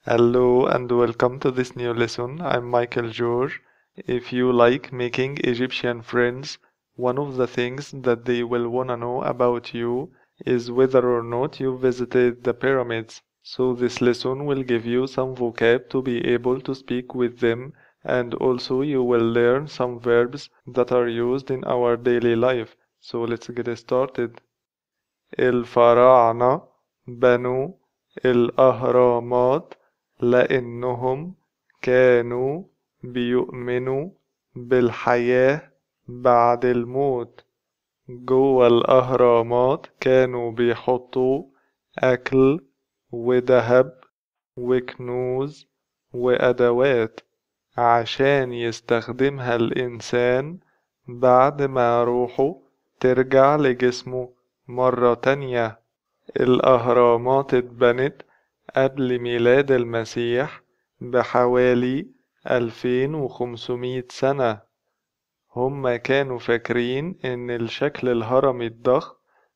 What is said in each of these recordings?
Hello and welcome to this new lesson. I'm Michael George. If you like making Egyptian friends, one of the things that they will wanna know about you is whether or not you visited the pyramids. So this lesson will give you some vocab to be able to speak with them, and also you will learn some verbs that are used in our daily life. So let's get started. الفراعنة بنوا الأهرامات لأنهم كانوا بيؤمنوا بالحياة بعد الموت. جوه الأهرامات كانوا بيحطوا أكل وذهب وكنوز وأدوات عشان يستخدمها الإنسان بعد ما روحه ترجع لجسمه مرة تانية. الأهرامات اتبنت قبل ميلاد المسيح بحوالي 2500 سنة. هما كانوا فاكرين إن الشكل الهرمي الضخم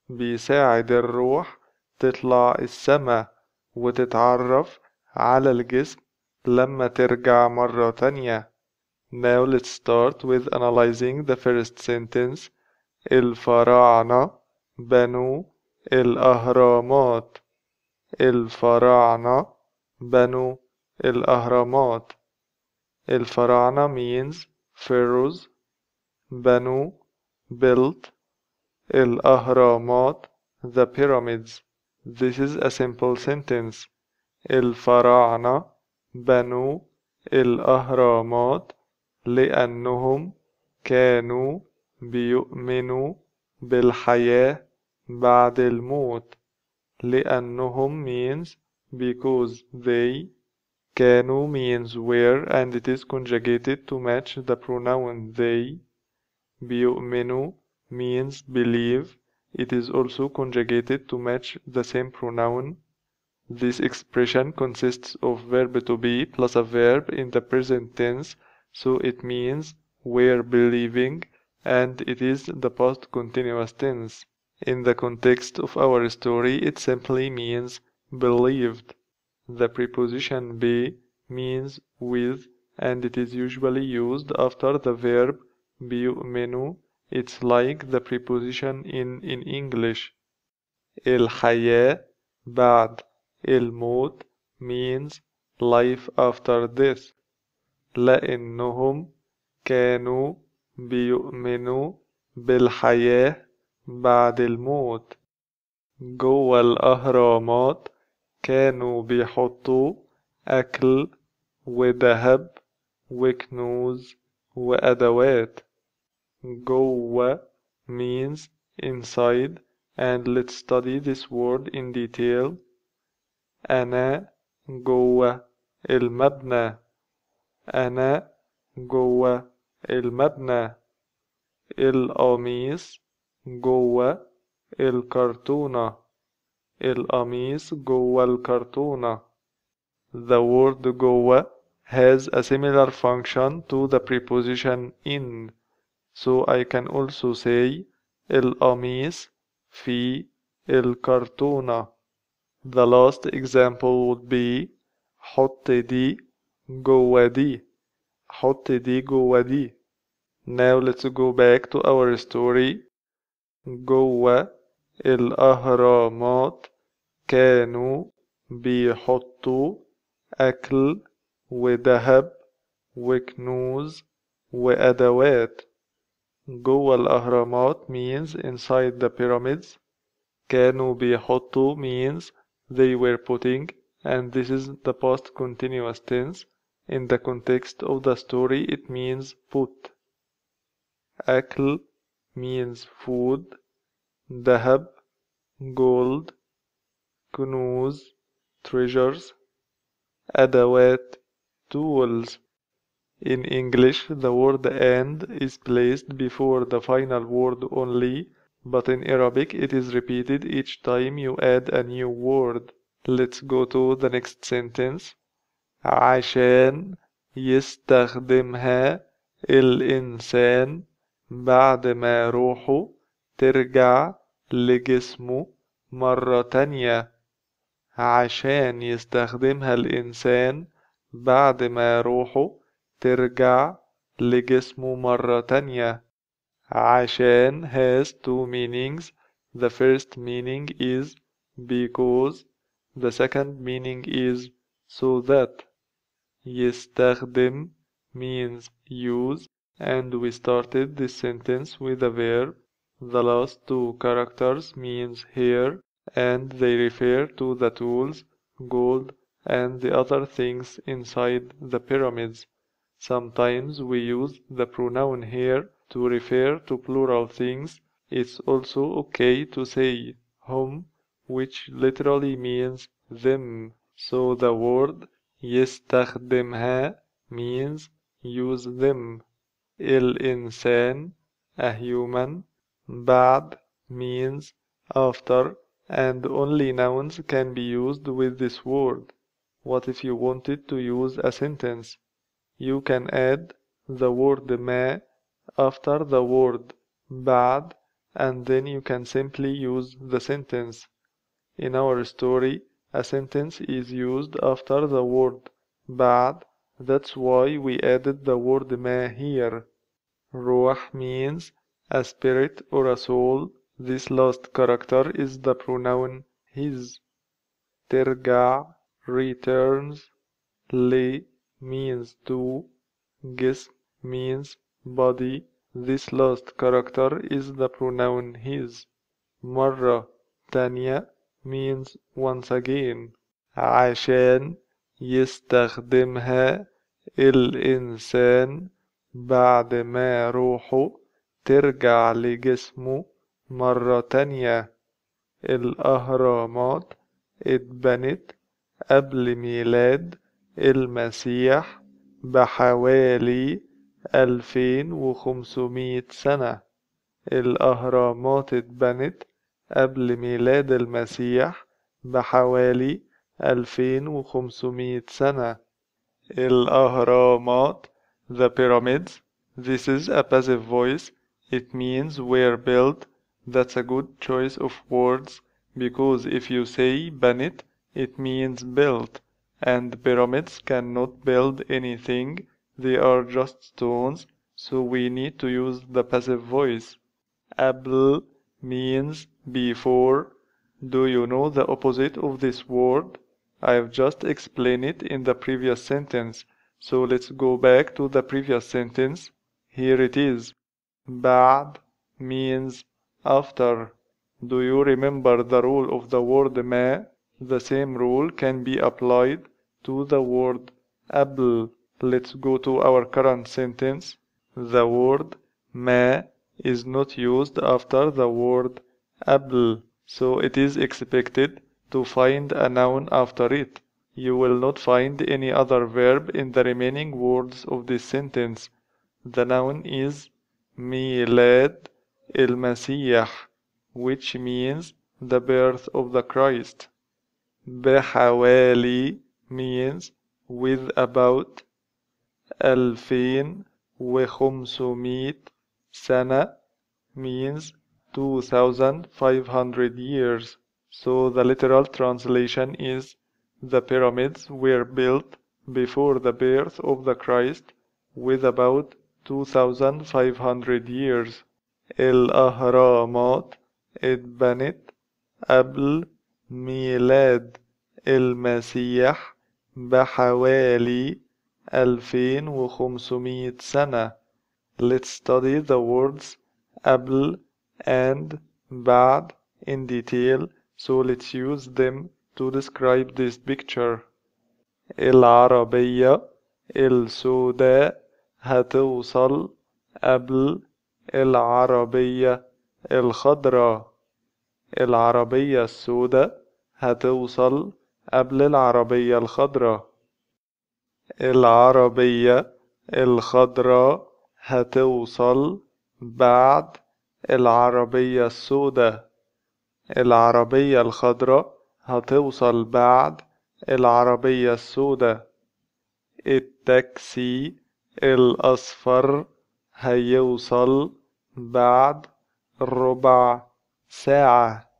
بيساعد الروح تطلع السما وتتعرف على الجسم لما ترجع مرة تانية. Now let's start with analyzing the first sentence. الفراعنة بنوا الأهرامات. الفراعنة بنوا الأهرامات. الفراعنة means pharaohs. بنوا built. الأهرامات the pyramids. This is a simple sentence. الفراعنة بنوا الأهرامات لأنهم كانوا بيؤمنوا بالحياة بعد الموت. لأنهم means because they. كانوا means were and it is conjugated to match the pronoun they. بيؤمنوا means believe. It is also conjugated to match the same pronoun. This expression consists of verb to be plus a verb in the present tense, so it means were believing, and it is the past continuous tense. In the context of our story, it simply means believed. The preposition be means with, and it is usually used after the verb بيؤمنوا. It's like the preposition in English. الحياة بعد الموت means life after death. لأنهم كانوا بيؤمنوا بالحياة بعد الموت. جوه الأهرامات كانوا بيحطوا أكل وذهب وكنوز وأدوات. جوه means inside, and let's study this word in detail. أنا جوه المبنى. أنا جوه المبنى. القميص جوه الكرتونة. القميص جوه الكرتونة. The word جوه has a similar function to the preposition in, so I can also say القميص في الكرتونة. The last example would be حط دي جوه دي. حط دي جوه دي. Now let's go back to our story. جوه الأهرامات كانوا بيحطوا أكل وذهب وكنوز وأدوات. جوه الأهرامات means inside the pyramids. كانوا بيحطوا means they were putting, and this is the past continuous tense. In the context of the story it means put. أكل means food. ذهب gold. كنوز treasures. أدوات tools. In English, the word and is placed before the final word only, but in Arabic it is repeated each time you add a new word. Let's go to the next sentence. عشان يستخدمها الإنسان بعد ما روحه ترجع لجسمه مرة تانية. عشان يستخدمها الإنسان بعد ما روحه ترجع لجسمه مرة تانية. عشان has two meanings. The first meaning is because. The second meaning is so that. يستخدم means use, and we started this sentence with a verb. The last two characters means here, and they refer to the tools, gold, and the other things inside the pyramids. Sometimes we use the pronoun here to refer to plural things. It's also okay to say hum, which literally means them. So the word يستخدمها means use them. الإنسان a human. بعد means after, and only nouns can be used with this word. What if you wanted to use a sentence? You can add the word ما after the word بعد, and then you can simply use the sentence. In our story, a sentence is used after the word بعد. That's why we added the word ما here. روح means a spirit or a soul. This last character is the pronoun his. ترجع returns. لي means to. جسم means body. This last character is the pronoun his. مرة تانية means once again. عشان يستخدمها الإنسان بعد ما روحه ترجع لجسمه مرة تانية. الأهرامات اتبنت قبل ميلاد المسيح بحوالي 2500 سنة. الأهرامات اتبنت قبل ميلاد المسيح بحوالي 2500 سنة. الأهرامات the pyramids. This is a passive voice. It means were built. That's a good choice of words, because if you say بنت it means built, and pyramids cannot build anything. They are just stones, so we need to use the passive voice. قبل means before. Do you know the opposite of this word? I've just explained it in the previous sentence, so let's go back to the previous sentence. Here it is. بعد means after. Do you remember the rule of the word ما? The same rule can be applied to the word قبل. Let's go to our current sentence. The word ما is not used after the word قبل, so it is expected to find a noun after it. You will not find any other verb in the remaining words of this sentence. The noun is ميلاد المسيح, which means the birth of the Christ. بحوالي means with about. 2500 سنة means 2500 years. So the literal translation is the pyramids were built before the birth of the Christ with about 2500 years. الأهرامات اتبنت قبل ميلاد المسيح بحوالي 2500 سنة. Let's study the words قبل and بعد in detail, so let's use them to describe this picture. العربية السوداء هتوصل قبل العربية الخضراء. العربية السوداء هتوصل قبل العربية الخضراء. العربية الخضراء هتوصل بعد العربية السوداء. العربية الخضراء هتوصل بعد العربية السوداء. التاكسي الأصفر هيوصل بعد ربع ساعة.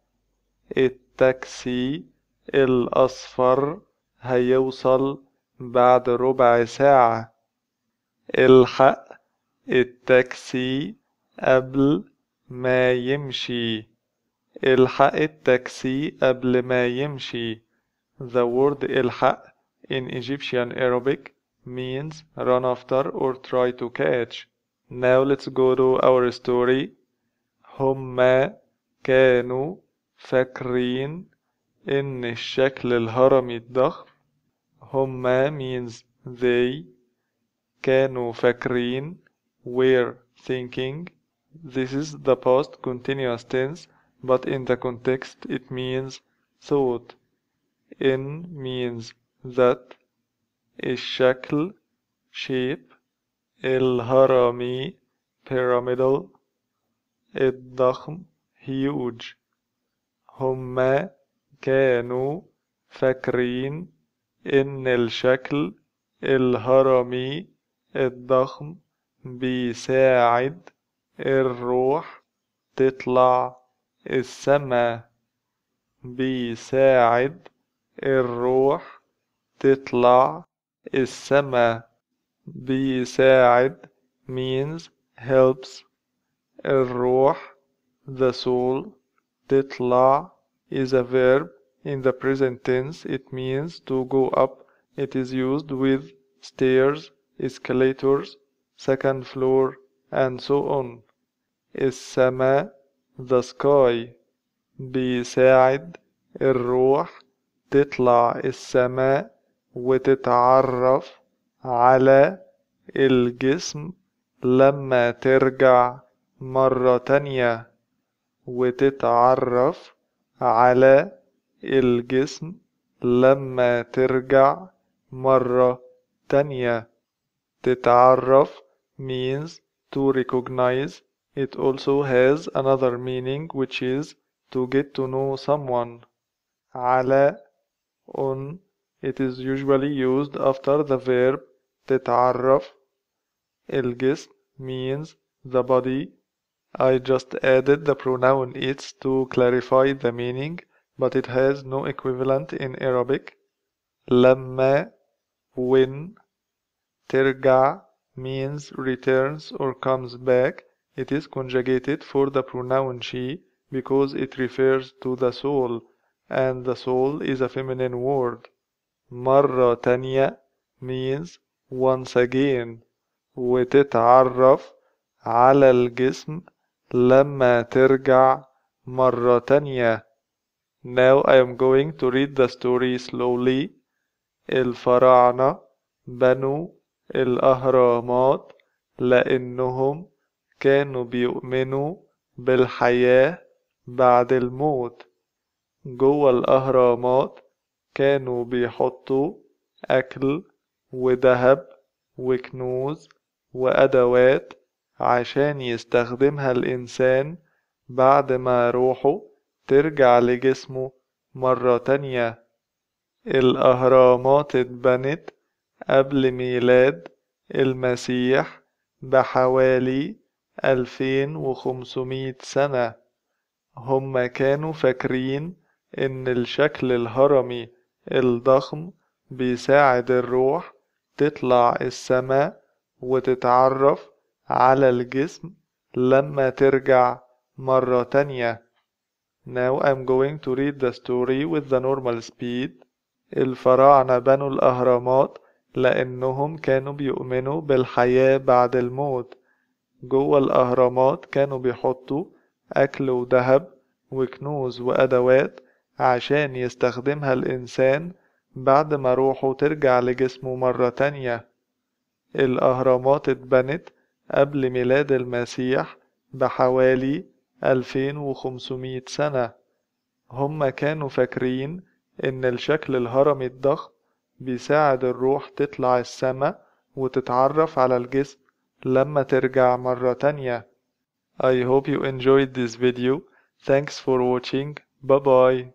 التاكسي الأصفر هيوصل بعد ربع ساعة. الحق التاكسي قبل ما يمشي. الحق التاكسي قبل ما يمشي. The word الحق in Egyptian Arabic means run after or try to catch. Now let's go to our story. هما كانوا فاكرين إن الشكل الهرمي الضخم. هما means they. كانوا فاكرين were thinking. This is the past continuous tense, but in the context it means thought. In means that. الشكل shape. الهرمي pyramidal. الضخم huge. هما كانوا فاكرين إن الشكل الهرمي الضخم بيساعد الروح تطلع السما. بيساعد الروح تطلع السما. بيساعد means helps. الروح the soul. تطلع is a verb in the present tense. It means to go up. It is used with stairs, escalators, second floor, and so on. السما the sky. بيساعد الروح تطلع السما وتتعرف على الجسم لما ترجع مرة تانية. وتتعرف على الجسم لما ترجع مرة تانية. تتعرف means to recognize. It also has another meaning which is to get to know someone. على on. It is usually used after the verb تتعرف. الجسم means the body. I just added the pronoun its to clarify the meaning, but it has no equivalent in Arabic. لما when. ترجع means returns or comes back. It is conjugated for the pronoun she because it refers to the soul, and the soul is a feminine word. مرة تانية means once again. وتتعرف على الجسم لما ترجع مرة تانية. Now I am going to read the story slowly. الفراعنة بنوا الأهرامات لأنهم كانوا بيؤمنوا بالحياة بعد الموت. جوه الأهرامات كانوا بيحطوا أكل وذهب وكنوز وأدوات عشان يستخدمها الإنسان بعد ما روحه ترجع لجسمه مرة تانية. الأهرامات اتبنت قبل ميلاد المسيح بحوالي 2500 سنة. هم كانوا فاكرين إن الشكل الهرمي الضخم بيساعد الروح تطلع السما وتتعرف على الجسم لما ترجع مرة تانية. Now I'm going to read the story with the normal speed. الفراعنة بنوا الأهرامات لأنهم كانوا بيؤمنوا بالحياة بعد الموت. جوه الأهرامات كانوا بيحطوا أكل وذهب وكنوز وأدوات عشان يستخدمها الإنسان بعد ما روحه ترجع لجسمه مرة تانية. الأهرامات اتبنت قبل ميلاد المسيح بحوالي 2500 سنة. هم كانوا فاكرين إن الشكل الهرمي الضخم بيساعد الروح تطلع السما وتتعرف على الجسم لما ترجع مرة تانية. I hope you enjoyed this video. Thanks for watching. Bye bye.